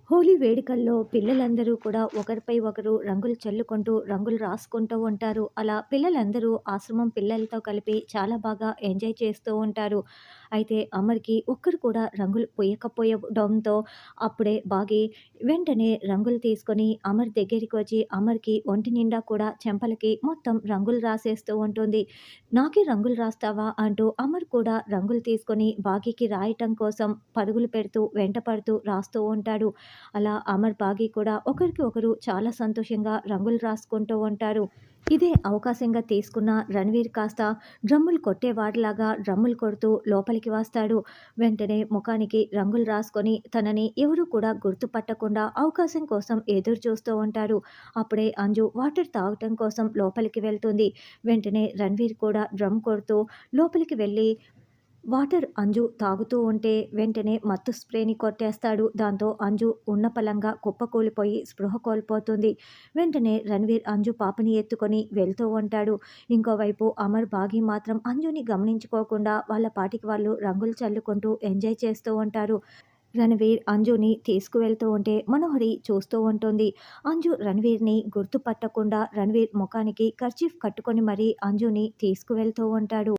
హోలీ వేడుకల్లో పిల్లలందరూ కూడా ఒకరిపై ఒకరు రంగులు చల్లుకుంటూ, రంగులు రాసుకుంటూ ఉంటారు. అలా పిల్లలందరూ ఆశ్రమం పిల్లలతో కలిపి చాలా బాగా ఎంజాయ్ చేస్తూ ఉంటారు. అయితే అమర్‌కి ఒక్కరు కూడా రంగులు పూయకపోయడంతో అప్పుడే బాగి వెంటనే రంగులు తీసుకొని అమర్ దగ్గరికి వచ్చి అమర్‌కి ఒంటి నిండా కూడా చెంపలకి మొత్తం రంగులు రాసేస్తూ ఉంటుంది. "నాకే రంగులు రాస్తావా?" అంటూ అమర్ కూడా రంగులు తీసుకొని బాగీకి రాయటం కోసం పరుగులు పెడుతూ, వెంట పడుతూ రాస్తూ ఉంటాడు. అలా అమర్, బాగి కూడా ఒకరికి ఒకరు చాలా సంతోషంగా రంగులు రాసుకుంటూ ఉంటారు. ఇదే అవకాశంగా తీసుకున్న రణవీర్ కాస్త డ్రమ్ములు కొట్టేవాడిలాగా డ్రమ్ములు కొడుతూ లోపలికి వస్తాడు. వెంటనే ముఖానికి రంగులు రాసుకొని తనని ఎవరు కూడా గుర్తుపట్టకుండా అవకాశం కోసం ఎదురు చూస్తూ ఉంటారు. అప్పుడే అంజు వాటర్ తాగటం కోసం లోపలికి వెళ్తుంది. వెంటనే రణవీర్ కూడా డ్రమ్ కొడుతూ లోపలికి వెళ్ళి వాటర్ అంజు తాగుతూ ఉంటే వెంటనే మత్తు స్ప్రేని కొట్టేస్తాడు. దాంతో అంజు ఉన్నపళంగా కుప్పకూలిపోయి స్పృహ కోల్పోతుంది. వెంటనే రణవీర్ అంజు పాపని ఎత్తుకొని వెళ్తూ ఉంటాడు. ఇంకోవైపు అమర్, బాగి మాత్రం అంజుని గమనించుకోకుండా వాళ్ళ పాటికి వాళ్ళు రంగులు చల్లుకుంటూ ఎంజాయ్ చేస్తూ ఉంటారు. రణవీర్ అంజుని తీసుకువెళ్తూ ఉంటే మనోహరి చూస్తూ ఉంటుంది. అంజు రణవీర్‌ని గుర్తుపట్టకుండా రణవీర్ ముఖానికి కర్చీఫ్ కట్టుకొని మరీ అంజుని తీసుకువెళ్తూ ఉంటాడు.